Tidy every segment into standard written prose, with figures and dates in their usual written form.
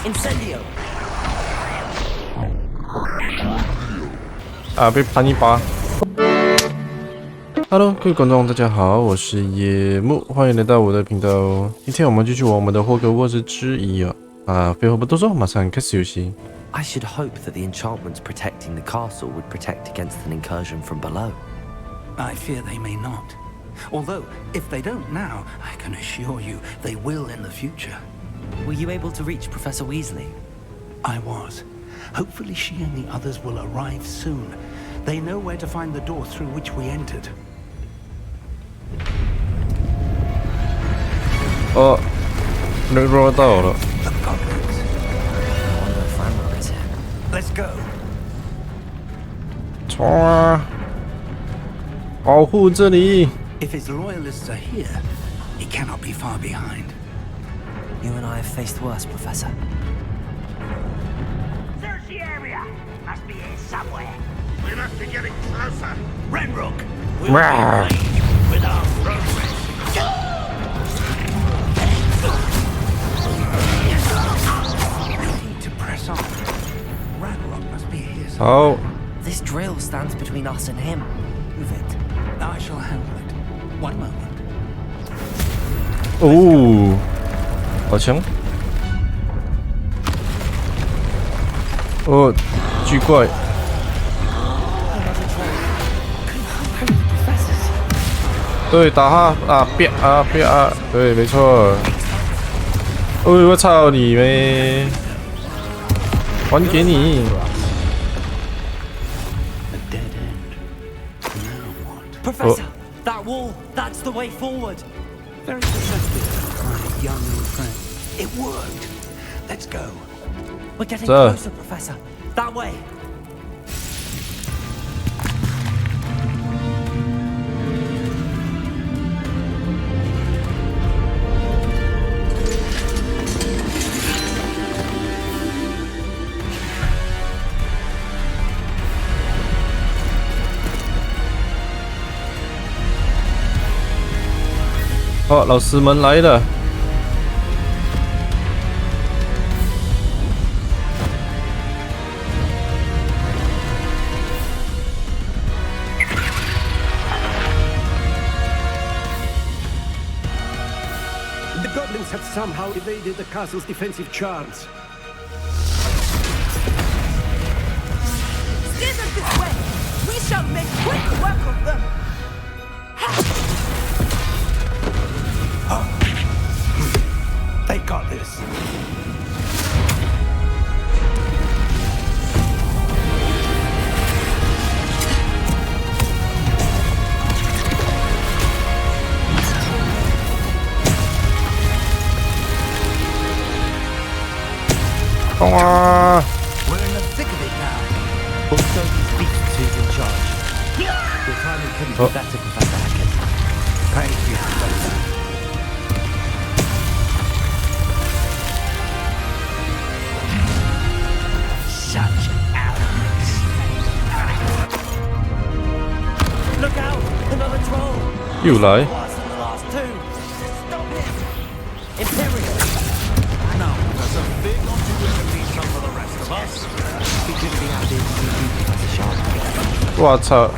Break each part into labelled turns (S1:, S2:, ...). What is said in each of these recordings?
S1: Incendio！
S2: 啊，被盘一巴。Hello， 各位观众，大家好，我是夜幕，欢迎来到我的频道。今天我们继续玩我们的霍格沃兹之遗废话不多说，马上开始游戏。
S1: I should hope that the enchantments protecting the castle would protect against an incursion from below.
S3: I fear they may not. Although, if they don't now, I can assure you they will in the future.
S1: Were you able to reach Professor Weasley?
S3: I was. Hopefully she and the others will arrive soon. They know where to find the door through which we entered.
S2: 那个到了。
S3: The goblins.
S1: I wonder if Ranrock is here.
S3: Let's go.
S2: 冲啊！保护这里。
S3: If his loyalists are here, he cannot be far behind.
S1: You and I have faced worse, Professor.
S4: Search the area. Must be here somewhere.
S5: We must be getting closer.
S4: Renrook.
S2: Rawr.
S4: With our progress.
S3: We need to press on. Ranrock must be here somewhere.
S2: 好，
S1: This drill stands between us and him. Move it.
S3: I shall handle it. One moment.
S2: 哦，好强！哦，巨怪！对，打他啊！别啊！别啊！对，没错。哦，我操你妹！还给你！
S3: A dead end. Now what?
S1: Professor, that wall, that's the way forward.
S3: Very perceptive, my young friend. It worked. Let's go.
S1: We're getting
S2: Sir.
S1: closer, Professor. That way.
S2: Oh, 老师们来了。
S6: The goblins have somehow evaded the castle's defensive charms.
S7: Steer them this way! We shall make quick work of them!
S3: They got this.
S2: Come on!
S3: We're in the thick of it now.
S1: We'll show these beasts who's in charge. Your timing couldn't be better, Professor Hackett.
S3: Thank you, Professor.
S4: Such arrogance.
S1: Look out! Another troll!
S2: 又来。
S1: Worse than the last two! Stop him! Imperial!
S5: No, Professor. Big on you and be some for the rest of us.
S1: He could be added to Professor Sharp.
S2: 我操！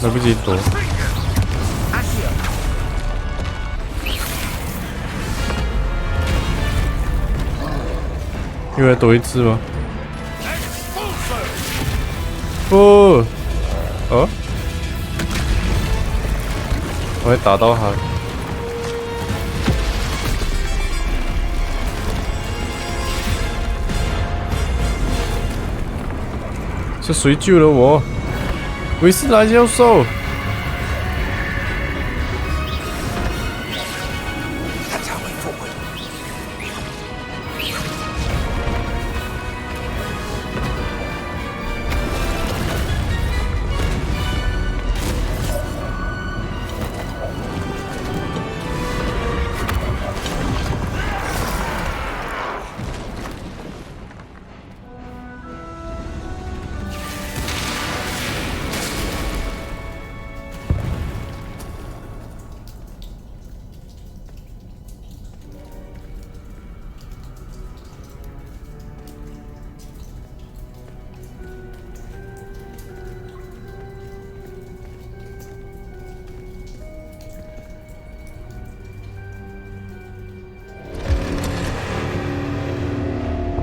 S2: 来不及躲。
S4: Accio.
S2: 又来躲一只吗？哦，哦，我会打到他。是谁救了我？维斯莱教授。
S3: That's our way forward.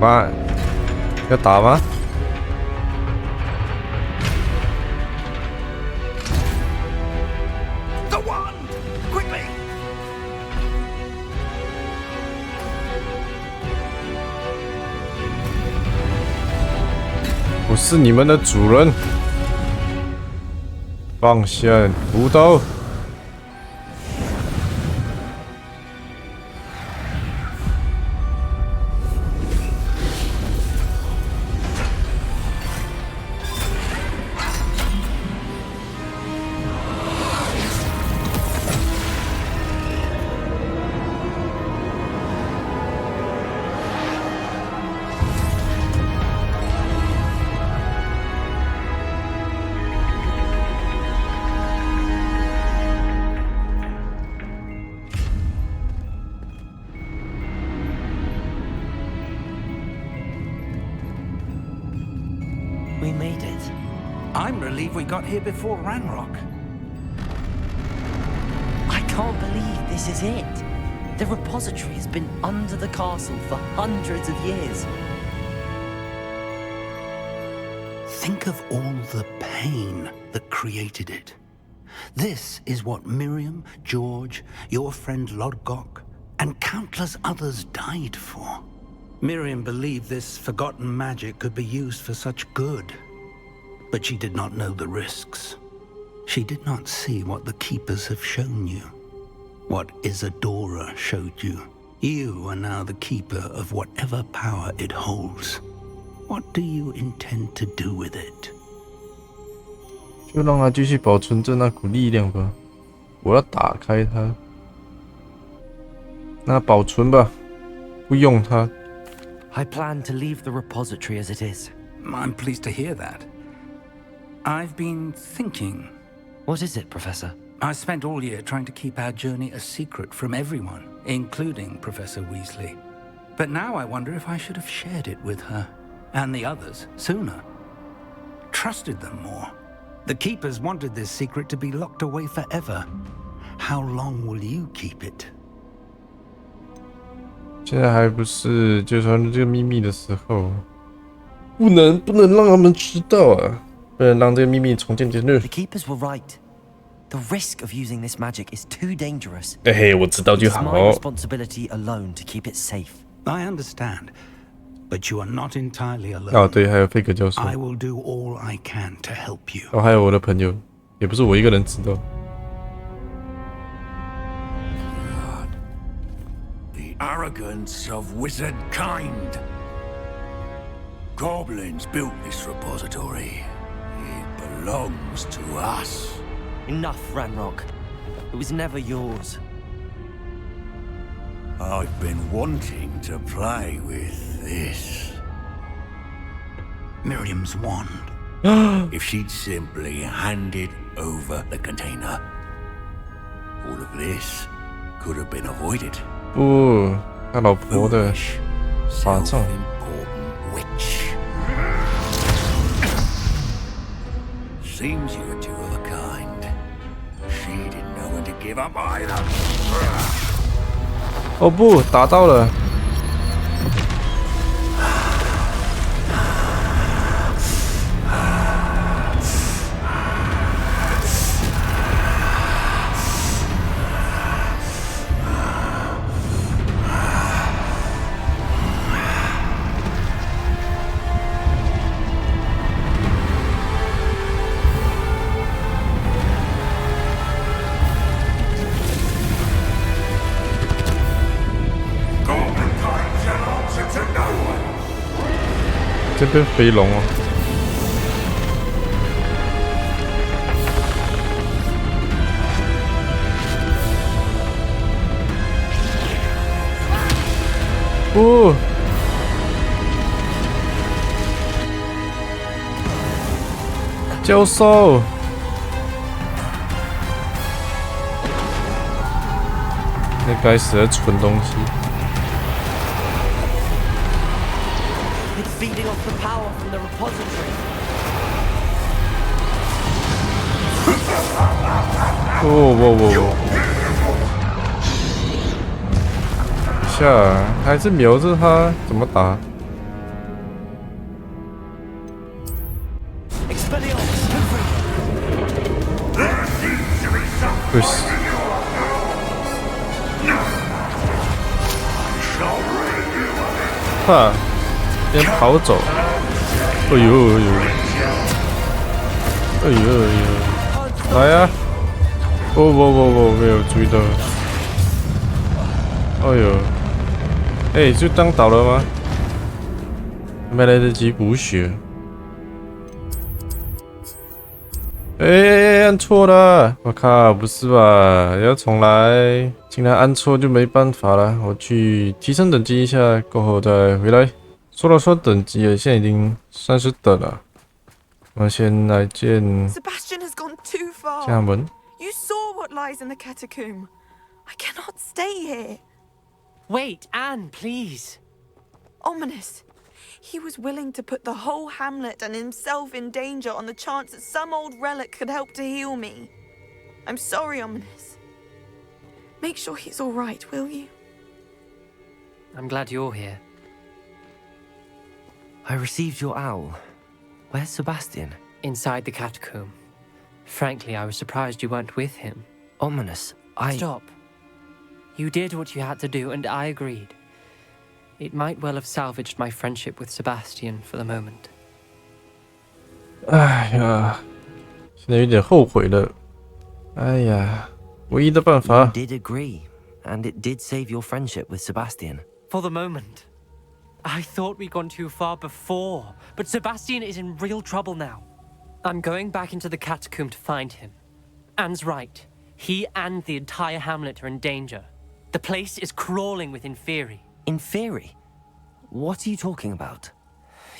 S2: 妈，要打吗？我是你们的主人，放下屠刀。
S1: We made it.
S3: I'm relieved we got here before Ranrock.
S1: I can't believe this is it. The repository has been under the castle for hundreds of years.
S3: Think of all the pain that created it. This is what Miriam, George, your friend Lodgok, and countless others died for. Miriam believed this forgotten magic could be used for such good, but she did not know the risks. She did not see what the Keepers have shown you, what Isadora showed you. You are now the Keeper of whatever power it holds. What do you intend to do with it?
S2: 就让它继续保存着那股力量吧。我要打开它，那保存吧，不用它。
S1: I plan to leave the repository as it is.
S3: I'm pleased to hear that. I've been thinking.
S1: What is it, Professor?
S3: I spent all year trying to keep our journey a secret from everyone, including Professor Weasley. But now I wonder if I should have shared it with her, and the others, sooner. Trusted them more. The Keepers wanted this secret to be locked away forever. How long will you keep it?
S2: 现在还不是就传这个秘密的时候，不能让他们知道啊，不能让这个秘密重见天日。
S1: The Keepers were right. The risk of using this magic is too dangerous.
S2: 嘿嘿，我知道就
S1: It's
S2: 好。
S1: my responsibility alone to keep it safe.
S3: I understand, but you are not entirely
S2: 哦，
S3: alone.
S2: 对，还有费格教授，
S3: I will do all I can to help you.
S2: 哦，还有我的朋友，也不是我一个人知道。
S4: The arrogance of wizard kind. Goblins built this repository. It belongs to us.
S1: Enough, Ranrock. It was never yours.
S4: I've been wanting to play with this.
S3: Miriam's wand.
S4: If she'd simply handed over the container, all of this could have been avoided.
S2: 不，他老婆的
S4: Foolish,
S2: 法杖。
S4: self-important witch. Seems you were two of a kind. She didn't know when to give up either.
S2: 哦不，打到了。这边飞龙哦，不，教授，那该死的蠢东西！
S1: It's feeding off the power from the repository.
S2: 不，等一下，还是瞄着他，怎么打？不是。哈，先跑走。哎呦哎呦，哎呦哎呦，来呀！我没有注意到。哎呦，哎，就当倒了吗？没来得及补血。哎，按错了！我靠，不是吧？要重来？既然按错就没办法了。我去提升等级一下，过后再回来。说等级了，现在已经30等了。我先来见
S7: Sebastian has gone too far.
S2: 家门。
S7: You saw what lies in the catacomb. I cannot stay here.
S1: Wait, Anne, please.
S7: Ominous. He was willing to put the whole hamlet and himself in danger on the chance that some old relic could help to heal me. I'm sorry, Ominous. Make sure he's all right, will you?
S1: I'm glad you're here.
S8: I received your owl. Where's Sebastian?
S1: Inside the catacomb. Frankly, I was surprised you weren't with him.
S8: Ominous,
S1: Stop. You did what you had to do, and I agreed. It might well have salvaged my friendship with Sebastian for the moment.
S2: 哎呀，现在有点后悔了。哎呀，唯一的办法。
S8: You did agree, and it did save your friendship with Sebastian.
S1: For the moment. I thought we'd gone too far before, but Sebastian is in real trouble now. I'm going back into the catacomb to find him. Anne's right. He and the entire hamlet are in danger. The place is crawling with Inferi.
S8: Inferi? What are you talking about?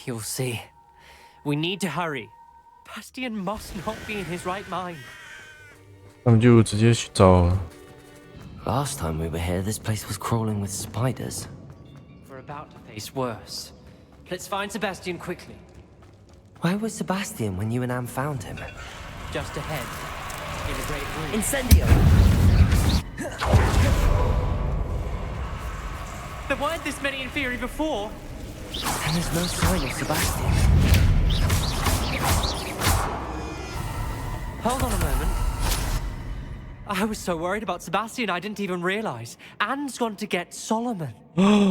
S1: You'll see. We need to hurry. Sebastian must not be in his right mind.
S2: 那么就直接去找。
S8: Last time we were here, this place was crawling with spiders.
S1: We're about to face worse. Let's find Sebastian quickly.
S8: Where was Sebastian when you and Anne found him?
S1: Just ahead. In the great room.
S8: Incendio!
S1: There weren't this many Inferi before.
S8: And there's no sign of Sebastian.
S1: Hold on a moment. I was so worried about Sebastian I didn't even realize. Anne's gone to get Solomon.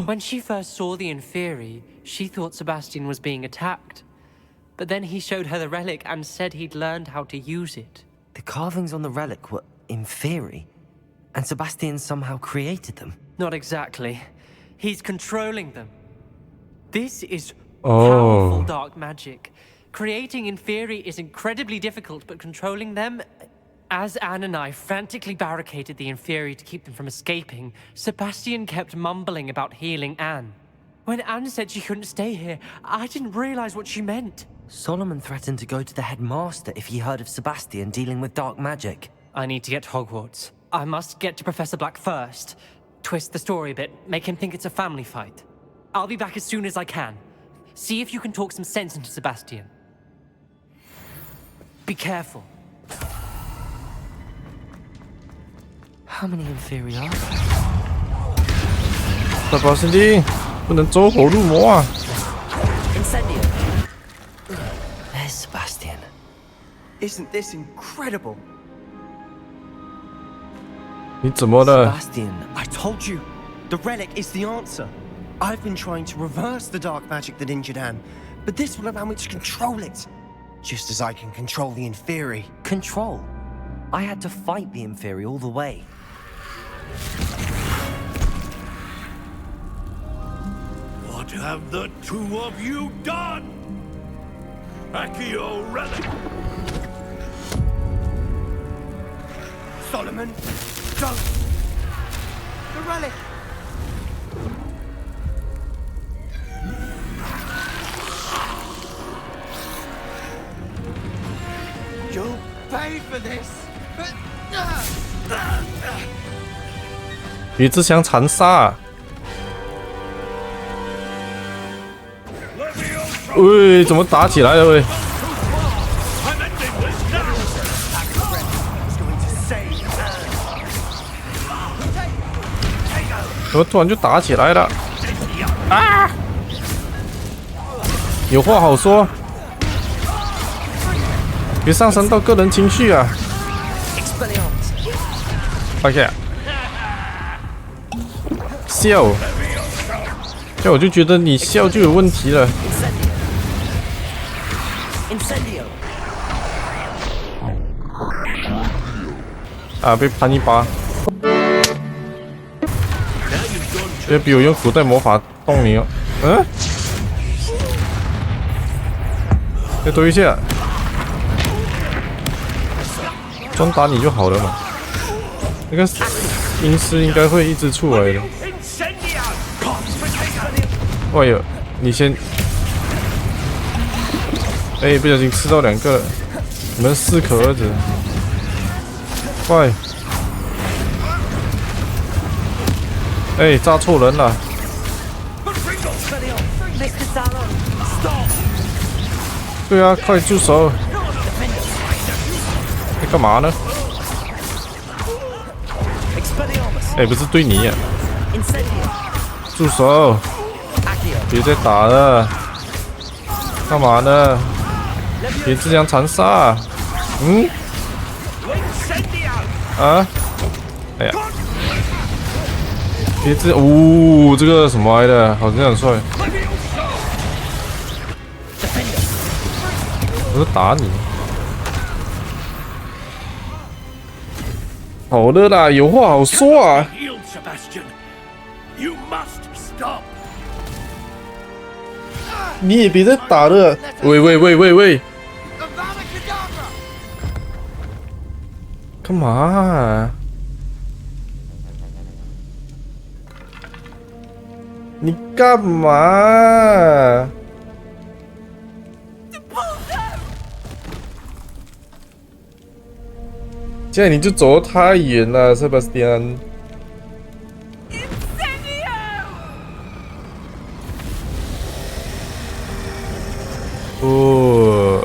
S1: When she first saw the Inferi, she thought Sebastian was being attacked. But then he showed her the relic and said he'd learned how to use it.
S8: The carvings on the relic were Inferi, and Sebastian somehow created them.
S1: Not exactly. He's controlling them. This is
S2: Oh.
S1: powerful dark magic. Creating Inferi is incredibly difficult, but controlling them... As Anne and I frantically barricaded the Inferi to keep them from escaping, Sebastian kept mumbling about healing Anne. When Anne said she couldn't stay here, I didn't realize what she meant.
S8: Solomon threatened to go to the headmaster if he heard of Sebastian dealing with dark magic.
S1: I need to get to Hogwarts. I must get to Professor Black first. Twist the story a bit, make him think it's a family fight. I'll be back as soon as I can. See if you can talk some sense into Sebastian. Be careful.
S8: How many Inferi are there?
S2: 快跑，兄弟，不能走火入魔啊！
S8: Incendio! There's Sebastian.
S9: Isn't this incredible?
S2: 你怎么了？
S8: Sebastian,
S9: I told you, the relic is the answer. I've been trying to reverse the dark magic that injured Anne, but this will allow me to control it. Just as I can control the Inferi.
S8: control. I had to fight the Inferi all the way.
S4: What have the two of you done? Accio relic!
S9: Solomon, don't! The relic! You'll pay for this!
S2: 别自相残杀！喂，怎么打起来了？喂！
S9: He's going to save Anne.
S2: 怎么突然就打起来了？啊！有话好说，别上升到个人情绪啊！快下！笑，这我就觉得你笑就有问题了。啊，被潘一巴！别逼我用古代魔法动你哦！嗯？再多一下，专打你就好了嘛。那个阴尸应该会一直出来的。哎呦，你先！哎，不小心吃到2个了，你们4可儿子，快！哎，炸错人了！对啊，快住手！你干嘛呢？哎，不是对你呀！住手！别再打了！干嘛呢？别自相残杀！嗯？啊？哎呀！别这……呜、这个什么来的？好像很帅！我是打你！好了啦，有话好说啊！你也别再打了！喂！干嘛啊？你干嘛？现在你就走得太远了，塞巴斯蒂安。哦，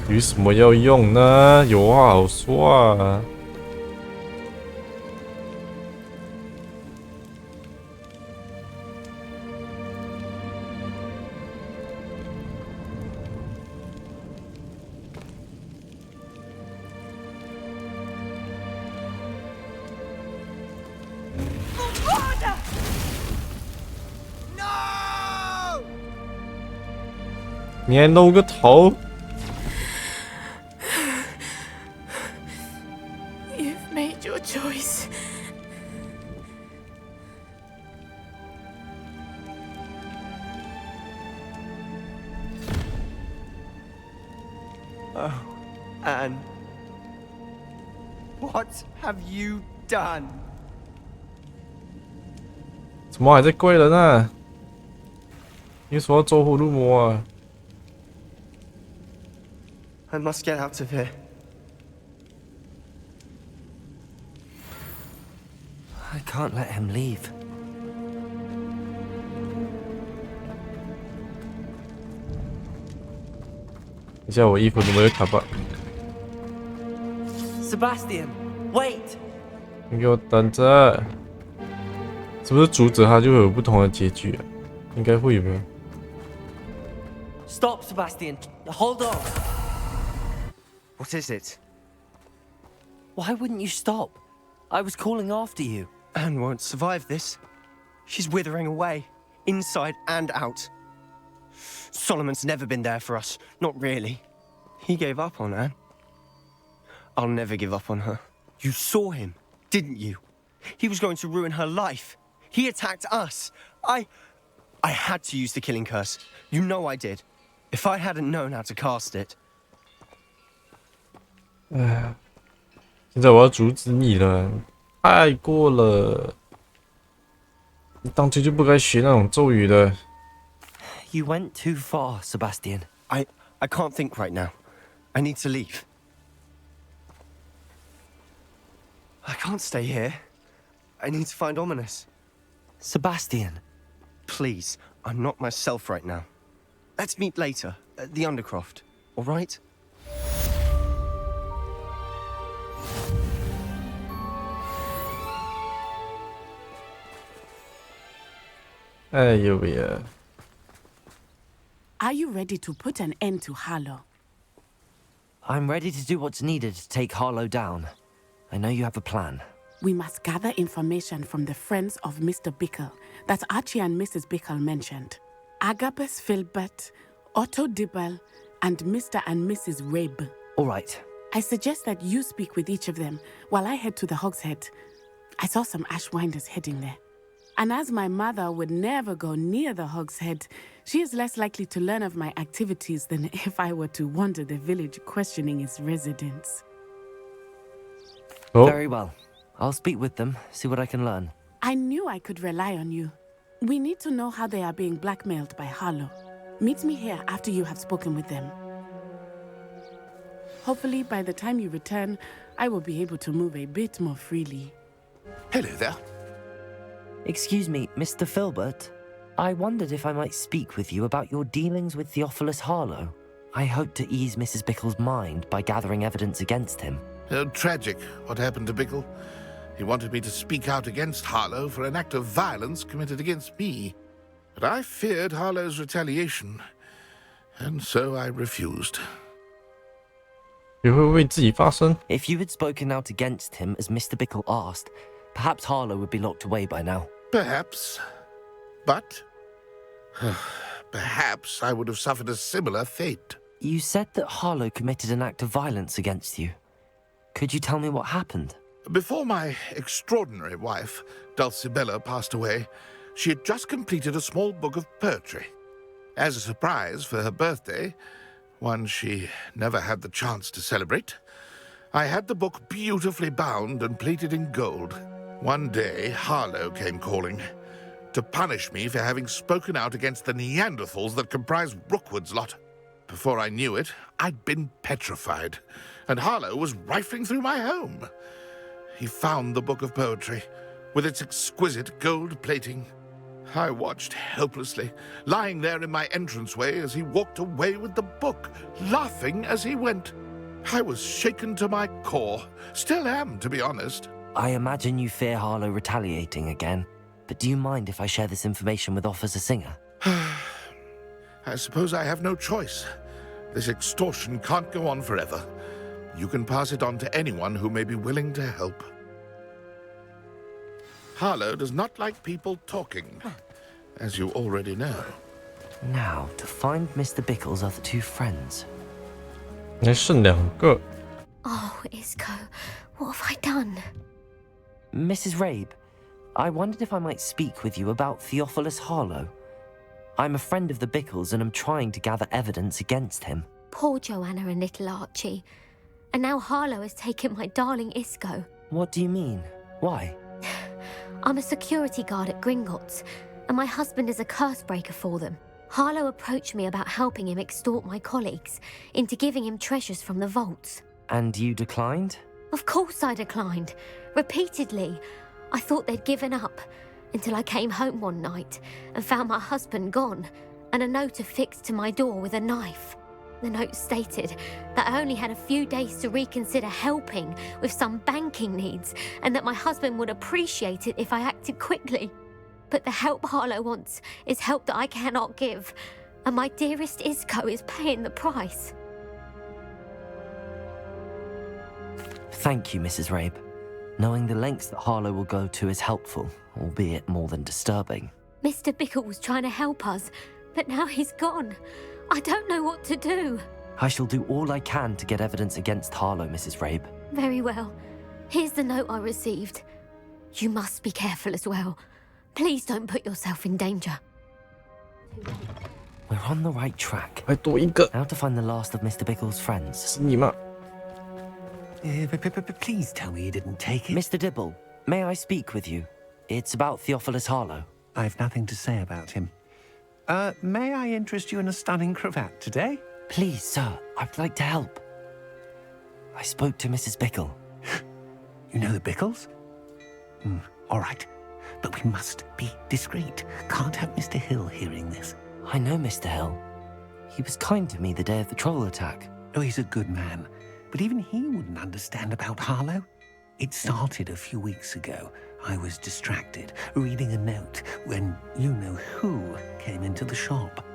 S2: 有什么要用呢？有话好说啊。你还弄个头
S7: ？You've made your choice.
S9: Oh, Anne. What have you done?
S2: 怎么还在怪人啊？你说要走火入魔啊？
S9: I must get out of here.
S8: I can't let him leave.
S2: 等一下，我衣服怎么有卡巴？
S8: Sebastian, wait!
S2: 你给我等着！是不是阻止他就会有不同的结局啊？应该会有吧。
S8: Stop, Sebastian. Hold on.
S9: What is it?
S8: Why wouldn't you stop? I was calling after you.
S9: Anne won't survive this. She's withering away, inside and out. Solomon's never been there for us. Not really. He gave up on Anne. I'll never give up on her. You saw him, didn't you? He was going to ruin her life. He attacked us. I had to use the killing curse. You know I did. If I hadn't known how to cast it.
S2: 哎，现在我要阻止你了，太过了！你当初就不该学那种咒语的。
S8: You went too far, Sebastian.
S9: I can't think right now. I need to leave. I can't stay here. I need to find Ominous.
S8: Sebastian.
S9: Please, I'm not myself right now. Let's meet later at the Undercroft, all right?
S2: 哎呦喂呀！
S10: Are you ready to put an end to Harlow?
S8: I'm ready to do what's needed to take Harlow down. I know you have a plan.
S10: We must gather information from the friends of Mr. Bickle that Archie and Mrs. Bickle mentioned. Agabus Filbert, Otto Dibble, and Mr. and Mrs. Rabe.
S8: All right.
S10: I suggest that you speak with each of them while I head to the Hogshead. I saw some Ashwinders heading there. And as my mother would never go near the Hogshead, she is less likely to learn of my activities than if I were to wander the village questioning its residents.
S2: Oh.
S8: Very well. I'll speak with them, see what I can learn.
S10: I knew I could rely on you. We need to know how they are being blackmailed by Harlow. Meet me here after you have spoken with them. Hopefully, by the time you return, I will be able to move a bit more freely.
S5: Hello there.
S8: Excuse me, Mr. Filbert. I wondered if I might speak with you about your dealings with Theophilus Harlow. I hope to ease Mrs. Bickle's mind by gathering evidence against him.
S5: Tragic, what happened to Bickle. He wanted me to speak out against Harlow for an act of violence committed against me. But I feared Harlow's retaliation, and so I refused.
S2: 也会为自己发声。
S8: If you had spoken out against him as Mr. Bickle asked, perhaps Harlow would be locked away by now.
S5: Perhaps. But perhaps I would have suffered a similar fate.
S8: You said that Harlow committed an act of violence against you. Could you tell me what happened?
S5: Before my extraordinary wife, Dulcibella, passed away, she had just completed a small book of poetry. As a surprise for her birthday, one she never had the chance to celebrate, I had the book beautifully bound and plated in gold. One day, Harlow came calling to punish me for having spoken out against the Neanderthals that comprise Rookwood's lot. Before I knew it, I'd been petrified, and Harlow was rifling through my home. He found the book of poetry, with its exquisite gold plating. I watched helplessly, lying there in my entranceway as he walked away with the book, laughing as he went. I was shaken to my core. Still am, to be honest.
S8: I imagine you fear Harlow retaliating again, but do you mind if I share this information with Officer Singer?
S5: I suppose I have no choice. This extortion can't go on forever. You can pass it on to anyone who may be willing to help. Harlow does not like people talking, as you already know.
S8: Now, to find Mr. Bickle's other two friends.
S2: 还剩2个。
S11: Oh, Isco, what have I done?
S8: Mrs. Rabe, I wondered if I might speak with you about Theophilus Harlow. I'm a friend of the Bickles and I'm trying to gather evidence against him.
S11: Poor Joanna and little Archie. And now Harlow has taken my darling Isco.
S8: What do you mean? Why?
S11: I'm a security guard at Gringotts, and my husband is a curse breaker for them. Harlow approached me about helping him extort my colleagues into giving him treasures from the vaults.
S8: And you declined?
S11: Of course I declined. Repeatedly. I thought they'd given up, until I came home one night and found my husband gone, and a note affixed to my door with a knife. The note stated that I only had a few days to reconsider helping with some banking needs, and that my husband would appreciate it if I acted quickly. But the help Harlow wants is help that I cannot give, and my dearest Isco is paying the price.
S8: Thank you, Mrs. Rabe. Knowing the lengths that Harlow will go to is helpful, albeit more than disturbing.
S11: Mr. Bickle was trying to help us, but now he's gone. I don't know what to do.
S8: I shall do all I can to get evidence against Harlow, Mrs. Rabe.
S11: Very well. Here's the note I received. You must be careful as well. Please don't put yourself in danger.
S8: We're on the right track.
S2: 还多一个。
S8: Now to find the last of Mr. Bickle's friends.
S2: 是你吗？
S3: Please tell me you didn't take it.
S8: Mr. Dibble, may I speak with you? It's about Theophilus Harlow.
S3: I've nothing to say about him. May I interest you in a stunning cravat today?
S8: Please, sir, I'd like to help. I spoke to Mrs. Bickle.
S3: You know the Bickles? All right. But we must be discreet. Can't have Mr. Hill hearing this.
S8: I know Mr. Hill. He was kind to me the day of the troll attack.
S3: Oh, he's a good man. But even he wouldn't understand about Harlow. It started a few weeks ago. I was distracted, reading a note, when you-know-who came into the shop.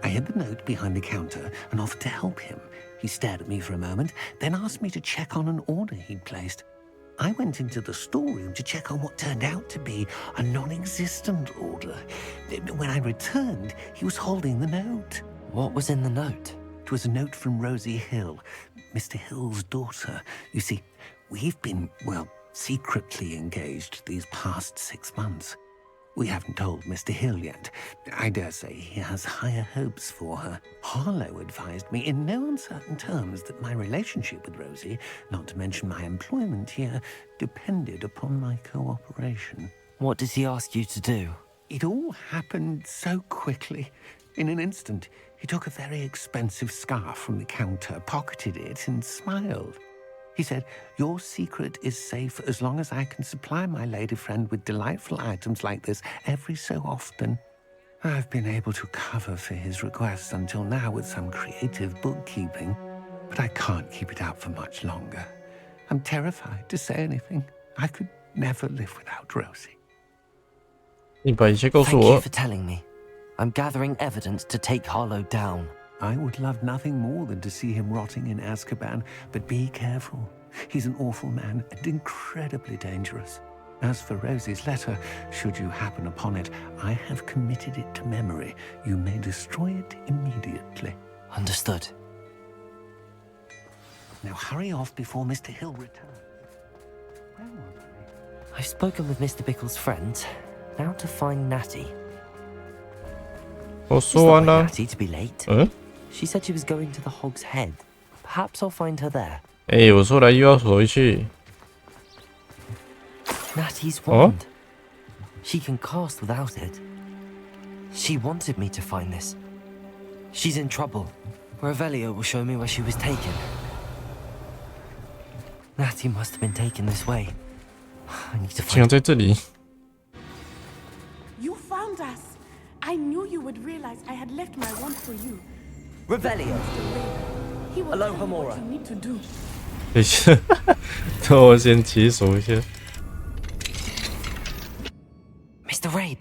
S3: I hid the note behind the counter and offered to help him. He stared at me for a moment, then asked me to check on an order he'd placed. I went into the storeroom to check on what turned out to be a non-existent order. When I returned, he was holding the note.
S8: What was in the note?
S3: It was a note from Rosie Hill, Mr. Hill's daughter. You see, we've been, well, secretly engaged these past 6 months. We haven't told Mr. Hill yet. I dare say he has higher hopes for her. Harlow advised me in no uncertain terms that my relationship with Rosie, not to mention my employment here, depended upon my cooperation.
S8: What did he ask you to do?
S3: It all happened so quickly. In an instant, he took a very expensive scarf from the counter, pocketed it, and smiled. He said, "Your secret is safe as long as I can supply my lady friend with delightful items like this every so often." I've been able to cover for his requests until now with some creative bookkeeping, but I can't keep it up for much longer. I'm terrified to say anything. I could never live without Rosie.
S2: 你把一切告诉
S8: Thank
S2: 我
S8: you for。telling me. I'm gathering evidence to take Harlow down.
S3: I would love nothing more than to see him rotting in Azkaban, but be careful. He's an awful man and incredibly dangerous. As for Rosie's letter, should you happen upon it, I have committed it to memory. You may destroy it immediately.
S8: Understood.
S3: Now hurry off before Mr. Hill returns. Where was I?
S8: I've spoken with Mr. Bickle's friends. Now to find Natty.
S2: 我
S8: It's
S2: 说
S8: not
S2: 完
S8: like
S2: 了。
S8: Natty to be late.
S2: 嗯，
S8: She said she was going to the Hog's Head. Perhaps I'll find her there.
S2: 哎，我说来又要回去。
S8: Natty's
S2: Oh?
S8: wand. She can cast without it. She wanted me to find this. She's in trouble. Revelio will show me where she was taken. Natty must have been taken this way. I need to
S2: 竟然
S8: find.
S2: 在这里。
S10: You found us. I knew you would realize I had left my wand for you.
S8: Revelio.
S10: He will
S8: Aloha
S10: tell you
S8: Mora.
S10: what you need to do.
S2: 等一下，等我先解锁一下。
S8: Mr. Rabe.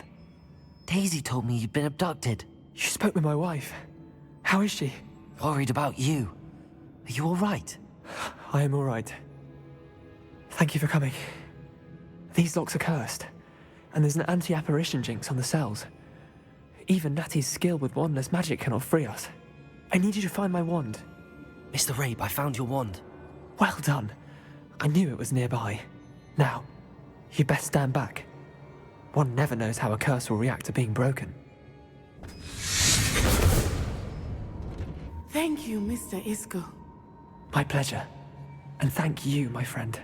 S8: Daisy told me you'd been abducted.
S9: You spoke with my wife. How is she?
S8: Worried about you. Are you all right?
S9: I am all right. Thank you for coming. These locks are cursed, and there's an anti-apparition jinx on the cells. Even Natty's skill with wandless magic cannot free us. I need you to find my wand.
S8: Mr. Rabe, I found your wand.
S9: Well done. I knew it was nearby. Now, you best stand back. One never knows how a curse will react to being broken.
S10: Thank you, Mr. Isco.
S9: My pleasure. And thank you, my friend.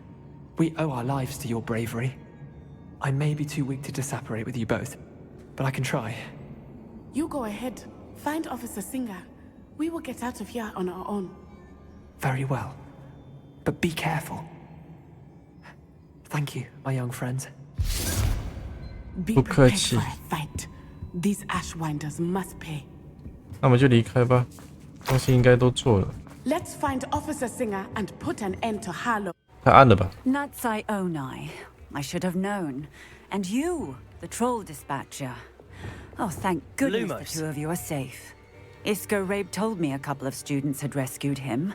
S9: We owe our lives to your bravery. I may be too weak to disapparate with you both, but I can try.
S10: You go ahead. Find Officer Singer. We will get out of here on our own.
S9: Very well. But be careful. Thank you, my young friends.
S10: Be
S2: 不客
S10: prepared
S2: 气。
S10: for a fight. These Ashwinders must pay.
S2: 那我们就离开吧，东西应该都做了。
S10: Let's find Officer Singer and put an end to Harlow.
S2: 太暗了吧？
S12: Natsai Onai. I should have known. And you, the troll dispatcher. Oh, thank goodness
S8: Lumos.
S12: the two of you are safe. Isco Rabe told me a couple of students had rescued him.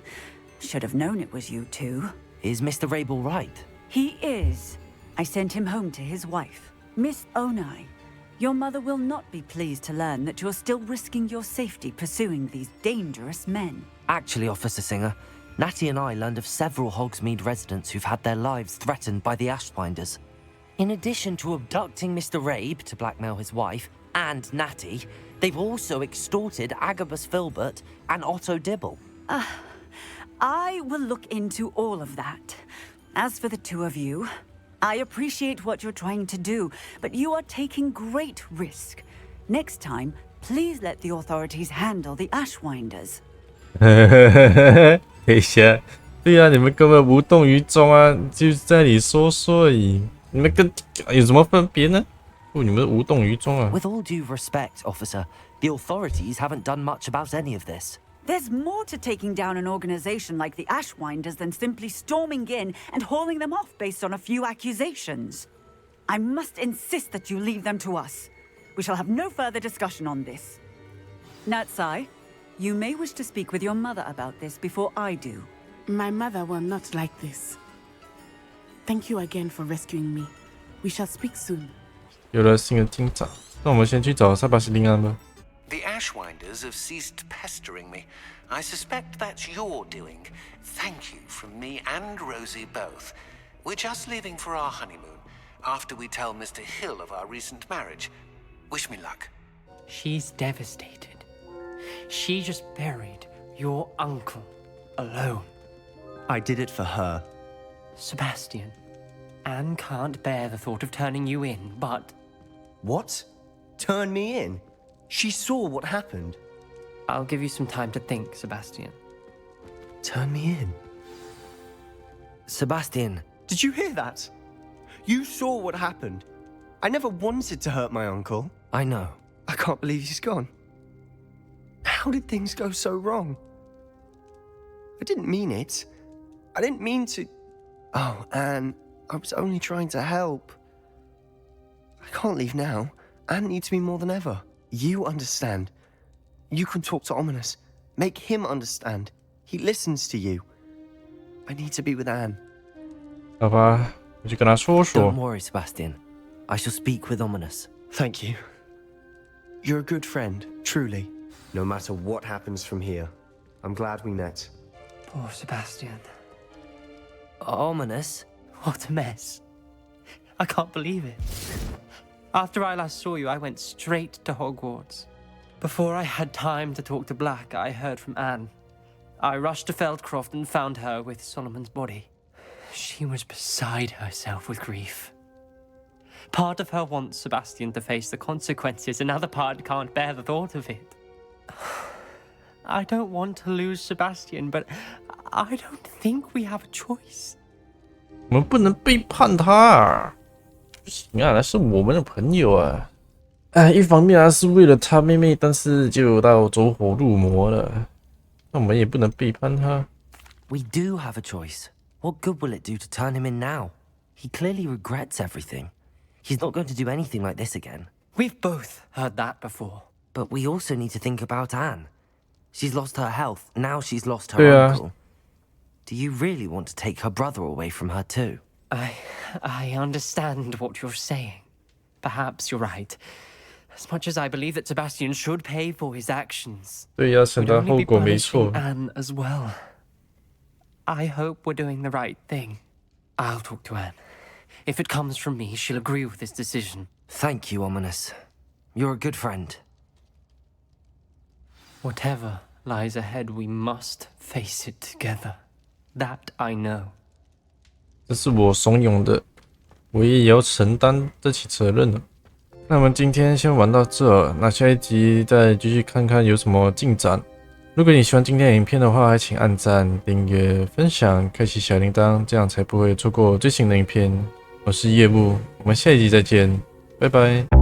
S12: Should have known it was you two.
S8: Is Mr. Rabe all right?
S12: He is. I sent him home to his wife. Miss Onai, your mother will not be pleased to learn that you're still risking your safety pursuing these dangerous men.
S8: Actually, Officer Singer, Natty and I learned of several Hogsmeade residents who've had their lives threatened by the Ashwinders. In addition to abducting Mr. Rabe to blackmail his wife and Natty, they've also extorted Agabus Filbert and Otto Dibble.
S12: I will look into all of that. As for the two of you, I appreciate what you're trying to do, but you are taking great risk. Next time, please let the authorities handle the Ashwinders.
S2: 等一下，对啊，你们根本无动于衷啊，就在那里说说而已。你们跟有什么分别呢？不，你们无动于衷啊。
S8: With all due respect, Officer, the authorities haven't done much about any of this.
S12: There's more to taking down an organization like the Ashwinders than simply storming in and hauling them off based on a few accusations. I must insist that you leave them to us. We shall have no further discussion on this. Natsai, you may wish to speak with your mother about this before I do.
S10: My mother will not like this. Thank you again for rescuing me. We shall speak soon.
S2: 有了新的进展，那我们先去找塞巴斯蒂安吧。
S13: The Ashwinders have ceased pestering me. I suspect that's your doing. Thank you from me and Rosie both. We're just leaving for our honeymoon after we tell Mr. Hill of our recent marriage. Wish me luck.
S1: She's devastated. She just buried your uncle alone.
S9: I did it for her.
S1: Sebastian, Anne can't bear the thought of turning you in, but...
S9: What? Turn me in? She saw what happened.
S1: I'll give you some time to think, Sebastian.
S9: Turn me in?
S8: Sebastian.
S9: Did you hear that? You saw what happened. I never wanted to hurt my uncle.
S8: I know.
S9: I can't believe he's gone. How did things go so wrong? I didn't mean it. I didn't mean to... Oh, Anne, I was only trying to help. I can't leave now. Anne needs me more than ever. You understand. You can talk to Ominous. Make him understand. He listens to you. I need to be with Anne.
S2: 好吧，我去跟他说说。
S8: Don't worry, Sebastian. I shall speak with Ominous.
S9: Thank you. You're a good friend, truly. No matter what happens from here, I'm glad we met.
S1: Poor Sebastian.
S8: Ominous?
S1: What a mess. I can't believe it. After I last saw you, I went straight to Hogwarts. Before I had time to talk to Black, I heard from Anne. I rushed to Feldcroft and found her with Solomon's body. She was beside herself with grief. Part of her wants Sebastian to face the consequences, another part can't bear the thought of it. I don't want to lose Sebastian, but I don't think we have a choice.
S2: 我们不能背叛他，不行啊，那是我们的朋友啊！哎，一方面是为了他妹妹，但是就到走火入魔了，那我们也不能背叛他。
S8: We do have a choice. What good will it do to turn him in now? He clearly regrets everything. He's not going to do anything like this again.
S1: We've both heard that before.
S8: But we also need to think about Anne. She's lost her health, now she's lost her uncle. Do you really want to take her brother away from her too?
S1: I understand what you're saying. Perhaps you're right. As much as I believe that Sebastian should pay for his actions,
S2: 对，要承担
S1: we'd
S2: 后
S1: only be
S2: 果，没错。
S1: punishing Anne as well. I hope we're doing the right thing. I'll talk to Anne. If it comes from me, she'll agree with this decision.
S8: Thank you, Ominous. You're a good friend.
S1: Whatever lies ahead, we must face it together. That I know.
S2: 这是我怂恿的，我也要承担这起责任了。那我们今天先玩到这，那下一集再继续看看有什么进展。如果你喜欢今天的影片的话，还请按赞、订阅、分享、开启小铃铛，这样才不会错过最新的影片。我是夜幕，我们下一集再见，拜拜。